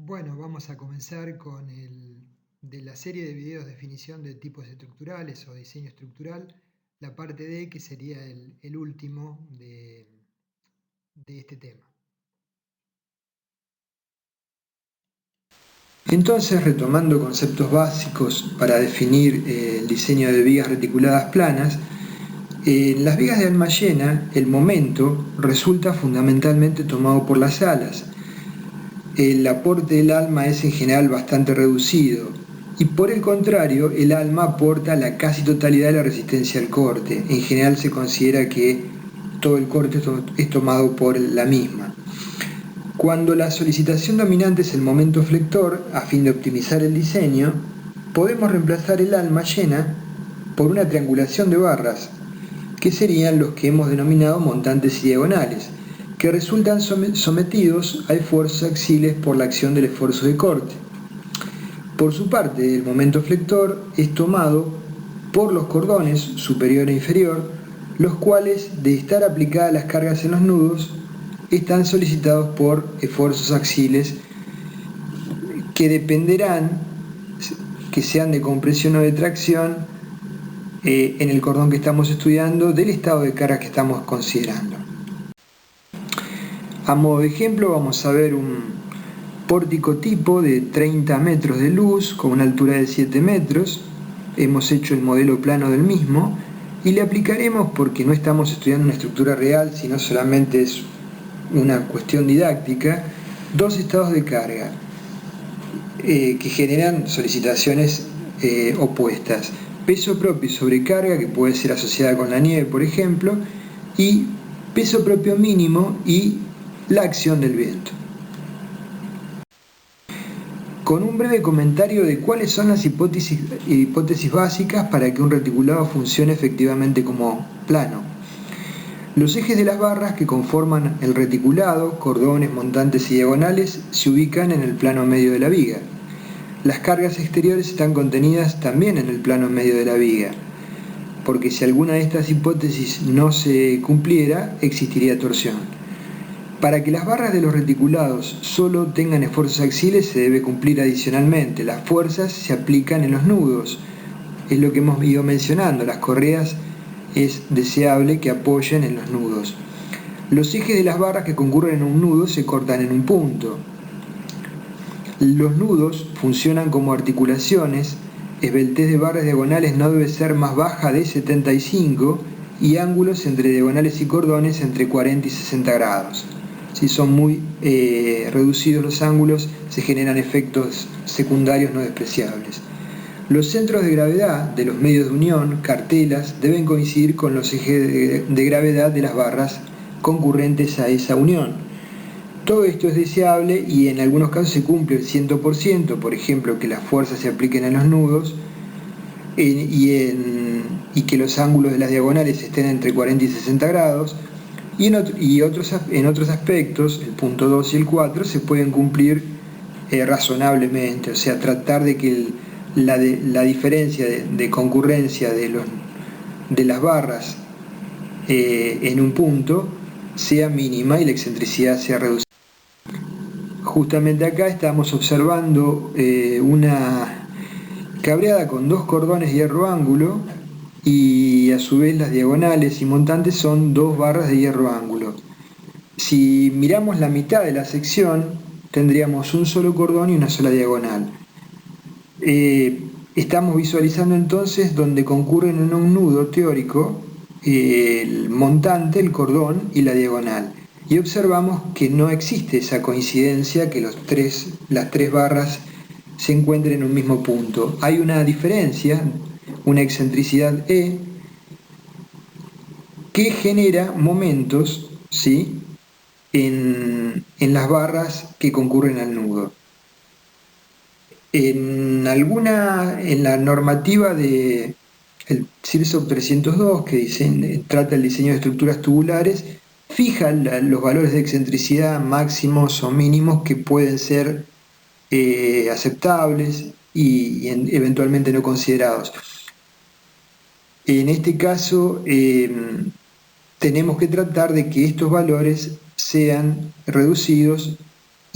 Bueno, vamos a comenzar con de la serie de videos definición de tipos estructurales o diseño estructural, la parte D, que sería el último de este tema. Entonces, retomando conceptos básicos para definir el diseño de vigas reticuladas planas, en las vigas de alma llena, el momento resulta fundamentalmente tomado por las alas. El aporte del alma es en general bastante reducido y por el contrario, el alma aporta la casi totalidad de la resistencia al corte. En general se considera que todo el corte es tomado por la misma. Cuando la solicitación dominante es el momento flector, a fin de optimizar el diseño, podemos reemplazar el alma llena por una triangulación de barras, que serían los que hemos denominado montantes y diagonales, que resultan sometidos a esfuerzos axiles por la acción del esfuerzo de corte. Por su parte, el momento flector es tomado por los cordones superior e inferior, los cuales, de estar aplicadas las cargas en los nudos, están solicitados por esfuerzos axiles que dependerán, que sean de compresión o de tracción, en el cordón que estamos estudiando, del estado de carga que estamos considerando. A modo de ejemplo, vamos a ver un pórtico tipo de 30 metros de luz con una altura de 7 metros. Hemos hecho el modelo plano del mismo y le aplicaremos, porque no estamos estudiando una estructura real, sino solamente es una cuestión didáctica, dos estados de carga que generan solicitaciones opuestas. Peso propio y sobrecarga, que puede ser asociada con la nieve, por ejemplo, y peso propio mínimo y la acción del viento. Con un breve comentario de cuáles son las hipótesis básicas para que un reticulado funcione efectivamente como plano. Los ejes de las barras que conforman el reticulado, cordones, montantes y diagonales, se ubican en el plano medio de la viga. Las cargas exteriores están contenidas también en el plano medio de la viga, porque si alguna de estas hipótesis no se cumpliera, existiría torsión. Para que las barras de los reticulados solo tengan esfuerzos axiles, se debe cumplir adicionalmente. Las fuerzas se aplican en los nudos. Es lo que hemos ido mencionando, las correas es deseable que apoyen en los nudos. Los ejes de las barras que concurren en un nudo se cortan en un punto. Los nudos funcionan como articulaciones, esbeltez de barras diagonales no debe ser más baja de 75 y ángulos entre diagonales y cordones entre 40 y 60 grados. Si son muy reducidos los ángulos, se generan efectos secundarios no despreciables. Los centros de gravedad de los medios de unión, cartelas, deben coincidir con los ejes de gravedad de las barras concurrentes a esa unión. Todo esto es deseable y en algunos casos se cumple el 100%, por ejemplo, que las fuerzas se apliquen en los nudos y que los ángulos de las diagonales estén entre 40 y 60 grados, y en otros aspectos, el punto 2 y el 4, se pueden cumplir razonablemente, o sea, tratar de que la diferencia de concurrencia de las barras en un punto sea mínima y la excentricidad sea reducida. Justamente acá estamos observando una cabreada con dos cordones hierro ángulo y a su vez las diagonales y montantes son dos barras de hierro ángulo. Si miramos la mitad de la sección, tendríamos un solo cordón y una sola diagonal. Estamos visualizando entonces donde concurren en un nudo teórico el montante, el cordón y la diagonal. Y observamos que no existe esa coincidencia, que las tres barras se encuentren en un mismo punto. Hay una diferencia, una excentricidad E, que genera momentos, ¿sí?, en las barras que concurren al nudo. En la normativa de el CIRSOP 302, que trata el diseño de estructuras tubulares, fija los valores de excentricidad máximos o mínimos que pueden ser aceptables y eventualmente no considerados. En este caso, tenemos que tratar de que estos valores sean reducidos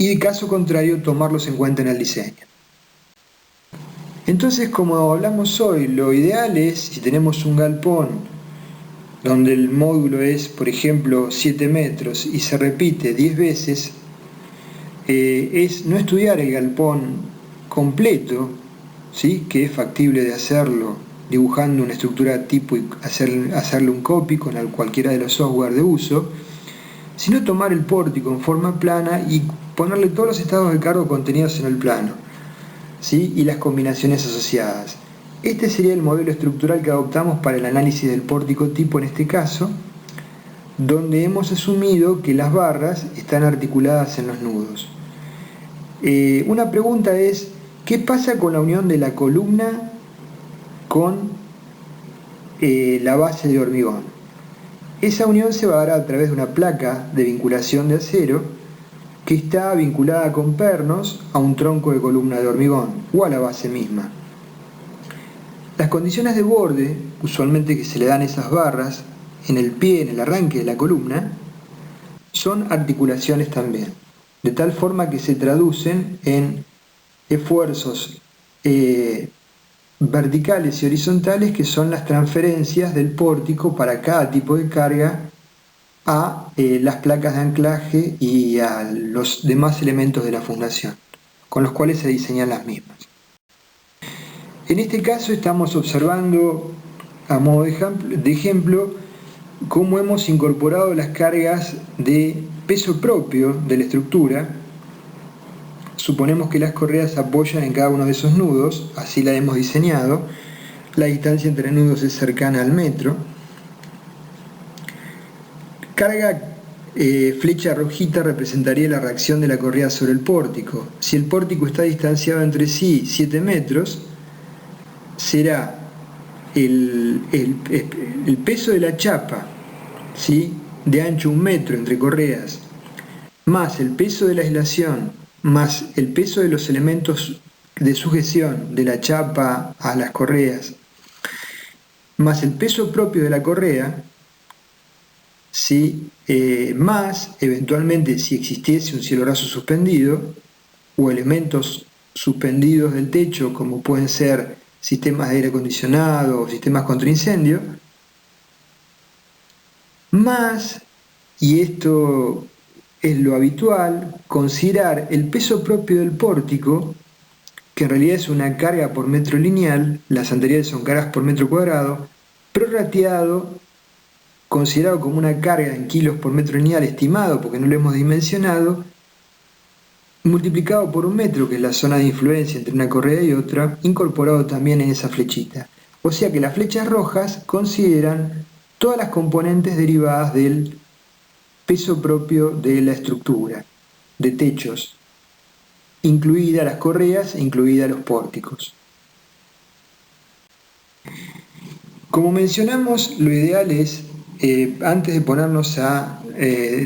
y de caso contrario tomarlos en cuenta en el diseño. Entonces, como hablamos hoy, lo ideal es, si tenemos un galpón donde el módulo es, por ejemplo, 7 metros y se repite 10 veces, es no estudiar el galpón completo, ¿sí?, que es factible de hacerlo dibujando una estructura tipo y hacerle un copy con cualquiera de los software de uso, sino tomar el pórtico en forma plana y ponerle todos los estados de cargo contenidos en el plano, ¿sí?, y las combinaciones asociadas. Este sería el modelo estructural que adoptamos para el análisis del pórtico tipo en este caso, donde hemos asumido que las barras están articuladas en los nudos. Una pregunta es, ¿qué pasa con la unión de la columna con la base de hormigón? Esa unión se va a dar a través de una placa de vinculación de acero que está vinculada con pernos a un tronco de columna de hormigón o a la base misma. Las condiciones de borde, usualmente que se le dan esas barras en el pie, en el arranque de la columna, son articulaciones también, de tal forma que se traducen en esfuerzos verticales y horizontales, que son las transferencias del pórtico para cada tipo de carga a las placas de anclaje y a los demás elementos de la fundación, con los cuales se diseñan las mismas. En este caso estamos observando, a modo de ejemplo, cómo hemos incorporado las cargas de peso propio de la estructura. Suponemos que las correas apoyan en cada uno de esos nudos, así la hemos diseñado. La distancia entre nudos es cercana al metro. Carga flecha rojita representaría la reacción de la correa sobre el pórtico. Si el pórtico está distanciado entre sí 7 metros, será el peso de la chapa, ¿sí?, de ancho 1 metro entre correas, más el peso de la aislación, más el peso de los elementos de sujeción de la chapa a las correas, más el peso propio de la correa, ¿sí?, más, eventualmente, si existiese un cielo raso suspendido, o elementos suspendidos del techo, como pueden ser sistemas de aire acondicionado o sistemas contra incendio, más, y esto es lo habitual, considerar el peso propio del pórtico, que en realidad es una carga por metro lineal, las anteriores son cargas por metro cuadrado, prorrateado, considerado como una carga en kilos por metro lineal estimado, porque no lo hemos dimensionado, multiplicado por 1 metro, que es la zona de influencia entre una correa y otra, incorporado también en esa flechita. O sea que las flechas rojas consideran todas las componentes derivadas del peso propio de la estructura, de techos, incluidas las correas e incluidas los pórticos. Como mencionamos, lo ideal es, antes de ponernos a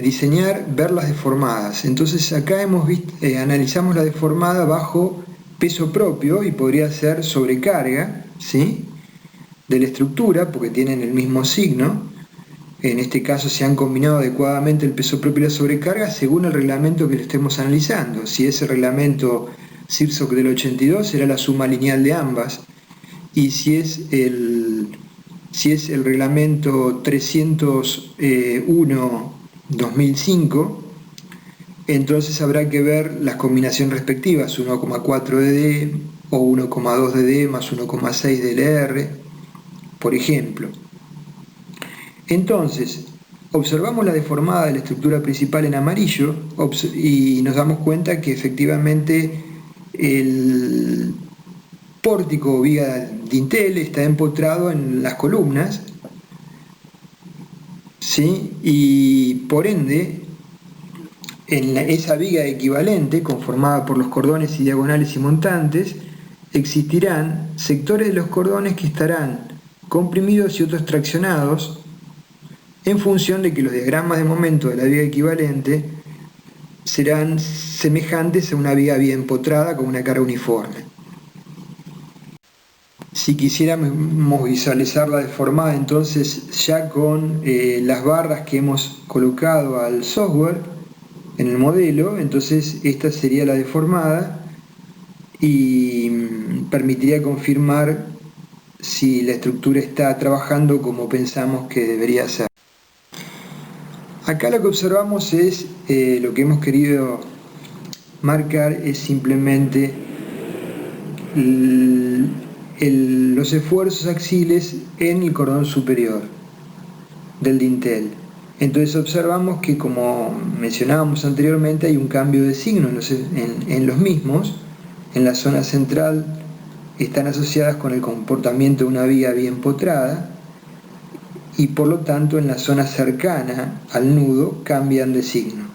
diseñar, verlas deformadas. Entonces acá analizamos la deformada bajo peso propio y podría ser sobrecarga, ¿sí?, de la estructura, porque tienen el mismo signo. En este caso se han combinado adecuadamente el peso propio y la sobrecarga según el reglamento que lo estemos analizando. Si es el reglamento CIRSOC del 82, será la suma lineal de ambas, y si es el reglamento 301-2005, entonces habrá que ver las combinaciones respectivas, 1,4 dd o 1,2 dd más 1,6 dLr, por ejemplo. Entonces, observamos la deformada de la estructura principal en amarillo y nos damos cuenta que efectivamente el pórtico o viga dintel está empotrado en las columnas, ¿sí?, y por ende en esa viga equivalente, conformada por los cordones y diagonales y montantes, existirán sectores de los cordones que estarán comprimidos y otros traccionados en función de que los diagramas de momento de la viga equivalente serán semejantes a una viga bien empotrada con una carga uniforme. Si quisiéramos visualizar la deformada, entonces ya con las barras que hemos colocado al software, en el modelo, entonces esta sería la deformada y permitiría confirmar si la estructura está trabajando como pensamos que debería ser. Acá lo que observamos es, lo que hemos querido marcar es simplemente los esfuerzos axiles en el cordón superior del dintel. Entonces observamos que, como mencionábamos anteriormente, hay un cambio de signo en los mismos. En la zona central están asociadas con el comportamiento de una viga bien potrada y por lo tanto en la zona cercana al nudo cambian de signo.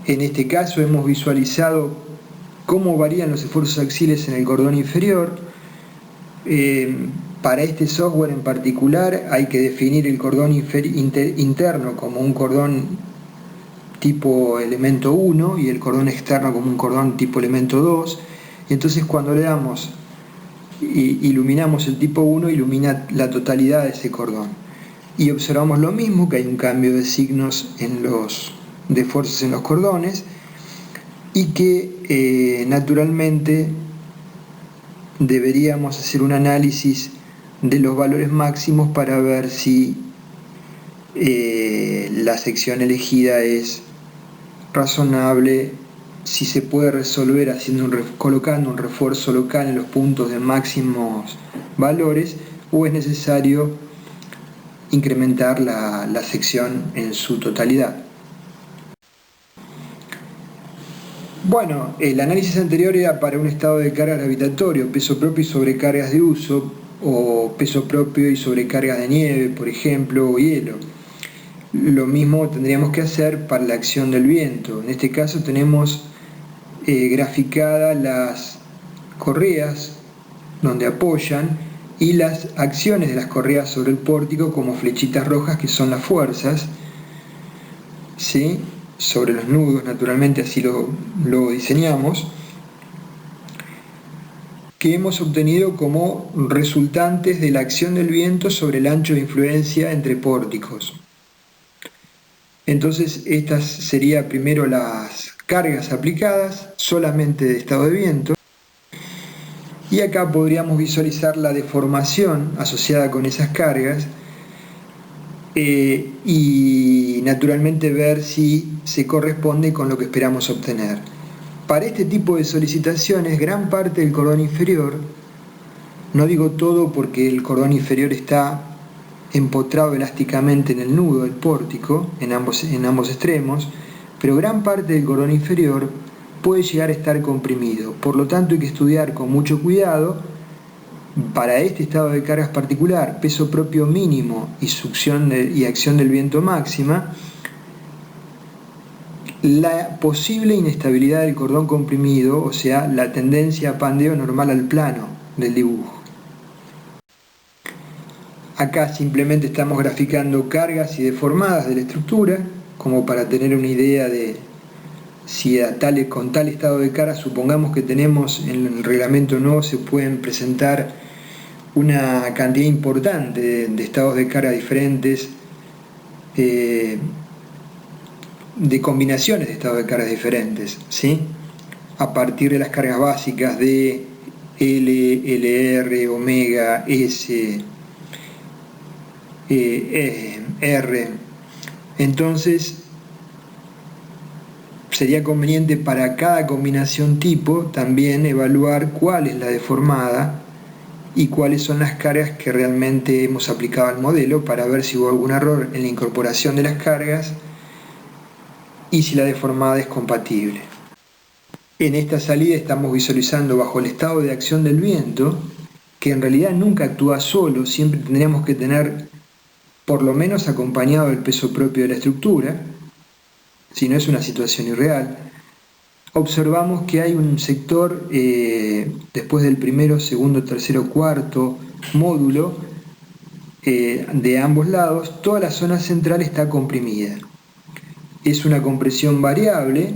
En este caso hemos visualizado cómo varían los esfuerzos axiles en el cordón inferior. Para este software en particular hay que definir el cordón interno como un cordón tipo elemento 1 y el cordón externo como un cordón tipo elemento 2. Y entonces cuando le damos iluminamos el tipo 1, ilumina la totalidad de ese cordón. Y observamos lo mismo, que hay un cambio de signos de fuerzas en los cordones y que naturalmente deberíamos hacer un análisis de los valores máximos para ver si la sección elegida es razonable, si se puede resolver colocando un refuerzo local en los puntos de máximos valores, o es necesario incrementar la sección en su totalidad. Bueno, el análisis anterior era para un estado de carga gravitatorio, peso propio y sobrecargas de uso, o peso propio y sobrecargas de nieve, por ejemplo, o hielo. Lo mismo tendríamos que hacer para la acción del viento. En este caso tenemos graficadas las correas donde apoyan y las acciones de las correas sobre el pórtico como flechitas rojas, que son las fuerzas, ¿sí?, sobre los nudos. Naturalmente así lo diseñamos, que hemos obtenido como resultantes de la acción del viento sobre el ancho de influencia entre pórticos. Entonces estas serían primero las cargas aplicadas solamente de estado de viento, y acá podríamos visualizar la deformación asociada con esas cargas y naturalmente ver si se corresponde con lo que esperamos obtener. Para este tipo de solicitaciones, gran parte del cordón inferior, no digo todo porque el cordón inferior está empotrado elásticamente en el nudo del pórtico, en ambos extremos, pero gran parte del cordón inferior puede llegar a estar comprimido. Por lo tanto hay que estudiar con mucho cuidado, para este estado de cargas particular, peso propio mínimo y acción del viento máxima, la posible inestabilidad del cordón comprimido, o sea, la tendencia a pandeo normal al plano del dibujo. Acá simplemente estamos graficando cargas y deformadas de la estructura, como para tener una idea de si con tal estado de carga, supongamos que tenemos en el reglamento nuevo, se pueden presentar una cantidad importante de estados de carga diferentes, de combinaciones de estados de carga diferentes, ¿sí?, a partir de las cargas básicas de L, LR, omega, S, R. Entonces sería conveniente para cada combinación tipo también evaluar cuál es la deformada y cuáles son las cargas que realmente hemos aplicado al modelo, para ver si hubo algún error en la incorporación de las cargas y si la deformada es compatible. En esta salida estamos visualizando bajo el estado de acción del viento, que en realidad nunca actúa solo, siempre tendríamos que tener por lo menos acompañado del peso propio de la estructura, si no es una situación irreal. Observamos que hay un sector, después del primero, segundo, tercero, cuarto módulo, de ambos lados, toda la zona central está comprimida. Es una compresión variable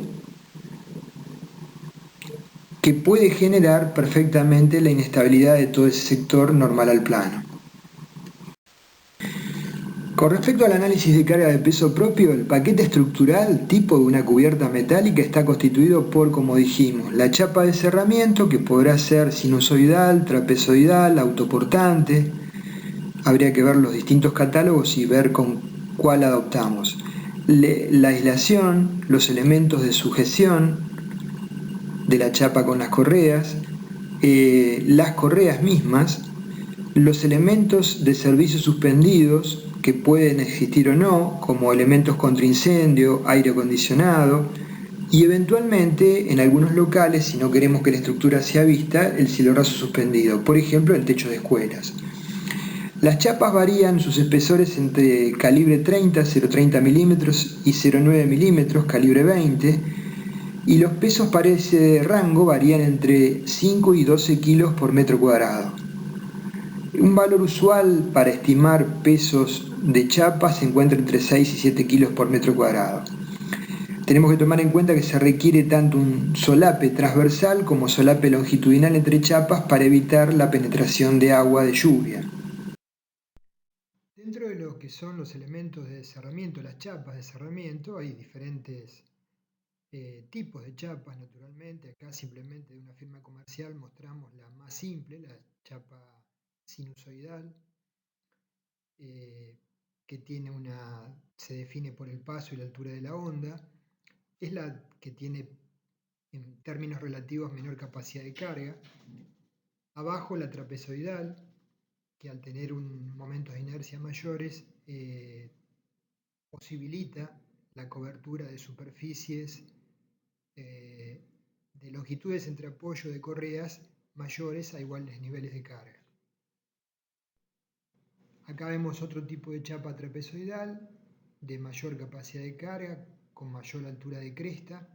que puede generar perfectamente la inestabilidad de todo ese sector normal al plano. Con respecto al análisis de carga de peso propio, el paquete estructural tipo de una cubierta metálica está constituido por, como dijimos, la chapa de cerramiento, que podrá ser sinusoidal, trapezoidal, autoportante. Habría que ver los distintos catálogos y ver con cuál adoptamos. La aislación, los elementos de sujeción de la chapa con las correas, las correas mismas, los elementos de servicio suspendidos que pueden existir o no, como elementos contra incendio, aire acondicionado, y eventualmente en algunos locales, si no queremos que la estructura sea vista, el cielo raso suspendido, por ejemplo en techos de escuelas. Las chapas varían sus espesores entre calibre 30, 0,30 milímetros y 0,9 milímetros, calibre 20, y los pesos para ese rango varían entre 5 y 12 kilos por metro cuadrado. Un valor usual para estimar pesos de chapa se encuentra entre 6 y 7 kilos por metro cuadrado. Tenemos que tomar en cuenta que se requiere tanto un solape transversal como solape longitudinal entre chapas para evitar la penetración de agua de lluvia. Dentro de lo que son los elementos de cerramiento, las chapas de cerramiento, hay diferentes tipos de chapas, naturalmente. Acá simplemente de una firma comercial mostramos la más simple, la chapa sinusoidal, que se define por el paso y la altura de la onda. Es la que tiene, en términos relativos, menor capacidad de carga. Abajo la trapezoidal, que al tener momentos de inercia mayores posibilita la cobertura de superficies de longitudes entre apoyo de correas mayores a iguales niveles de carga. Acá vemos otro tipo de chapa trapezoidal de mayor capacidad de carga, con mayor altura de cresta.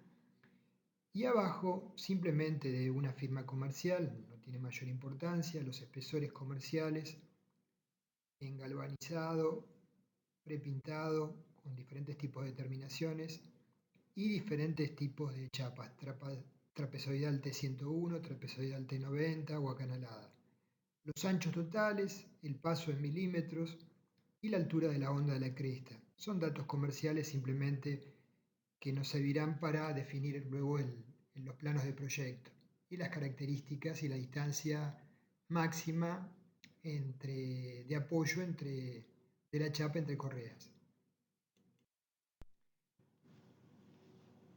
Y abajo, simplemente de una firma comercial, no tiene mayor importancia, los espesores comerciales en galvanizado, prepintado, con diferentes tipos de terminaciones y diferentes tipos de chapas, trapezoidal T101, trapezoidal T90 o acanalada. Los anchos totales, el paso en milímetros y la altura de la onda de la cresta. Son datos comerciales simplemente que nos servirán para definir luego los planos de proyecto y las características y la distancia máxima de apoyo de la chapa entre correas.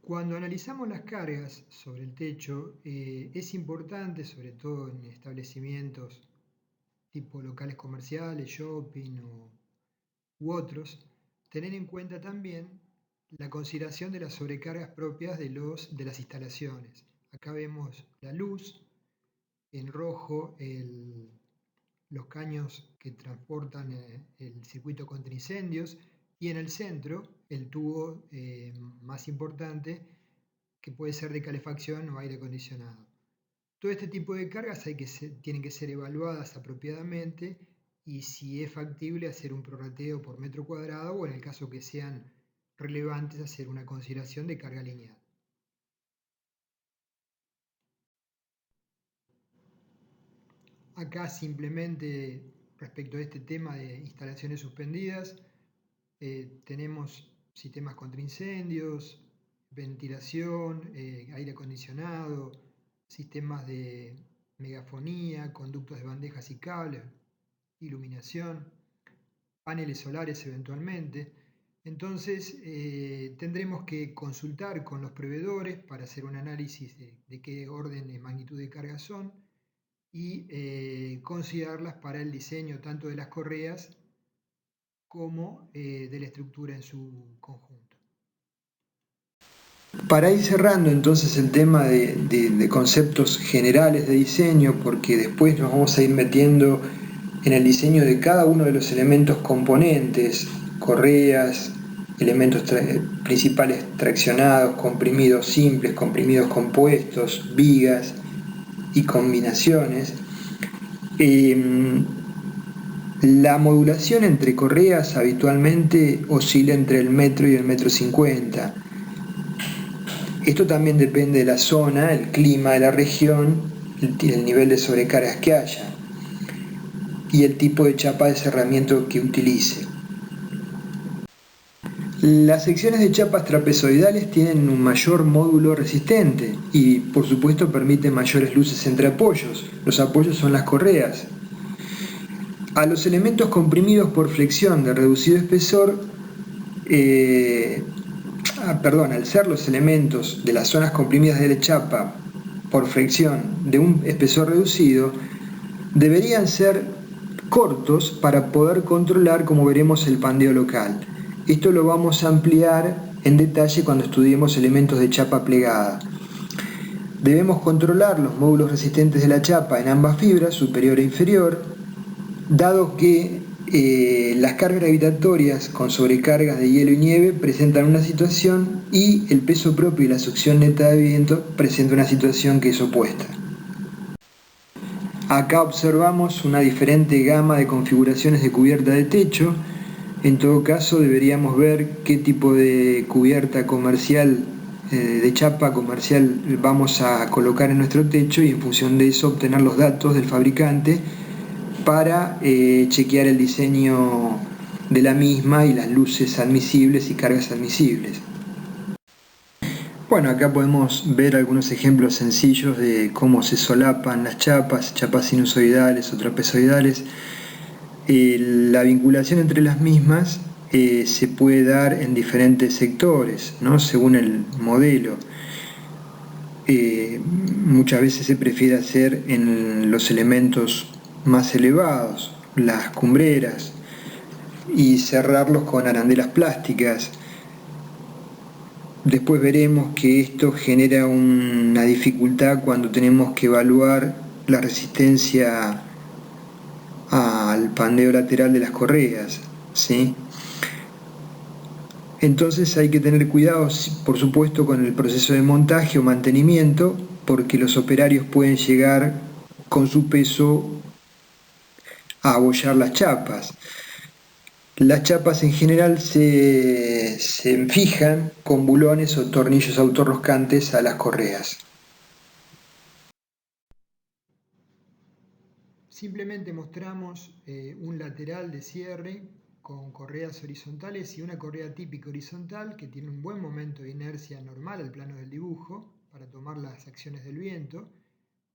Cuando analizamos las cargas sobre el techo, es importante, sobre todo en establecimientos tipo locales comerciales, shopping u otros, tener en cuenta también la consideración de las sobrecargas propias de las instalaciones. Acá vemos la luz, en rojo los caños que transportan el circuito contra incendios y en el centro el tubo más importante, que puede ser de calefacción o aire acondicionado. Todo este tipo de cargas tienen que ser evaluadas apropiadamente y si es factible hacer un prorrateo por metro cuadrado o en el caso que sean relevantes hacer una consideración de carga lineal. Acá simplemente respecto a este tema de instalaciones suspendidas, tenemos sistemas contra incendios, ventilación, aire acondicionado, sistemas de megafonía, conductos de bandejas y cables, iluminación, paneles solares eventualmente. Entonces tendremos que consultar con los proveedores para hacer un análisis de qué orden de magnitud de carga son y considerarlas para el diseño tanto de las correas como de la estructura en su conjunto. Para ir cerrando entonces el tema de conceptos generales de diseño, porque después nos vamos a ir metiendo en el diseño de cada uno de los elementos componentes, correas, elementos principales traccionados, comprimidos simples, comprimidos compuestos, vigas y combinaciones. La modulación entre correas habitualmente oscila entre el metro y el metro 50. Esto también depende de la zona, el clima de la región, el nivel de sobrecargas que haya y el tipo de chapa de cerramiento que utilice. Las secciones de chapas trapezoidales tienen un mayor módulo resistente y por supuesto permiten mayores luces entre apoyos. Los apoyos son las correas. A los elementos comprimidos por flexión de reducido espesor, al ser los elementos de las zonas comprimidas de la chapa por fricción de un espesor reducido, deberían ser cortos para poder controlar, como veremos, el pandeo local. Esto lo vamos a ampliar en detalle cuando estudiemos elementos de chapa plegada. Debemos controlar los módulos resistentes de la chapa en ambas fibras, superior e inferior, dado que las cargas gravitatorias con sobrecargas de hielo y nieve presentan una situación y el peso propio y la succión neta de viento presentan una situación que es opuesta. Acá observamos una diferente gama de configuraciones de cubierta de techo. En todo caso deberíamos ver qué tipo de cubierta comercial, de chapa comercial vamos a colocar en nuestro techo y en función de eso obtener los datos del fabricante para chequear el diseño de la misma y las luces admisibles y cargas admisibles. Bueno, acá podemos ver algunos ejemplos sencillos de cómo se solapan las chapas sinusoidales o trapezoidales. La vinculación entre las mismas se puede dar en diferentes sectores, ¿no? Según el modelo. Muchas veces se prefiere hacer en los elementos más elevados, las cumbreras, y cerrarlos con arandelas plásticas. Después veremos que esto genera una dificultad cuando tenemos que evaluar la resistencia al pandeo lateral de las correas, ¿sí? Entonces hay que tener cuidado, por supuesto, con el proceso de montaje o mantenimiento, porque los operarios pueden llegar con su peso a abollar las chapas. Las chapas en general se fijan con bulones o tornillos autorroscantes a las correas. Simplemente mostramos un lateral de cierre con correas horizontales y una correa típica horizontal que tiene un buen momento de inercia normal al plano del dibujo para tomar las acciones del viento,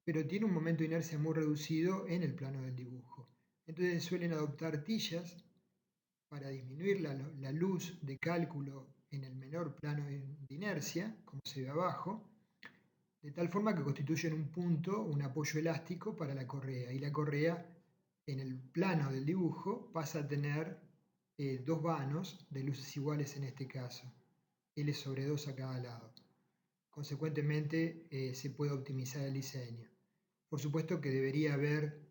pero tiene un momento de inercia muy reducido en el plano del dibujo. Entonces suelen adoptar tillas para disminuir la luz de cálculo en el menor plano de inercia, como se ve abajo, de tal forma que constituyen un punto, un apoyo elástico para la correa, y la correa en el plano del dibujo pasa a tener dos vanos de luces iguales en este caso, L sobre 2 a cada lado. Consecuentemente se puede optimizar el diseño. Por supuesto que debería haber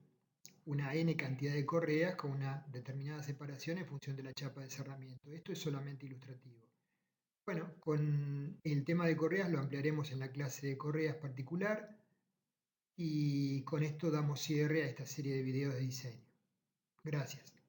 una n cantidad de correas con una determinada separación en función de la chapa de cerramiento. Esto es solamente ilustrativo. Bueno, con el tema de correas lo ampliaremos en la clase de correas particular y con esto damos cierre a esta serie de videos de diseño. Gracias.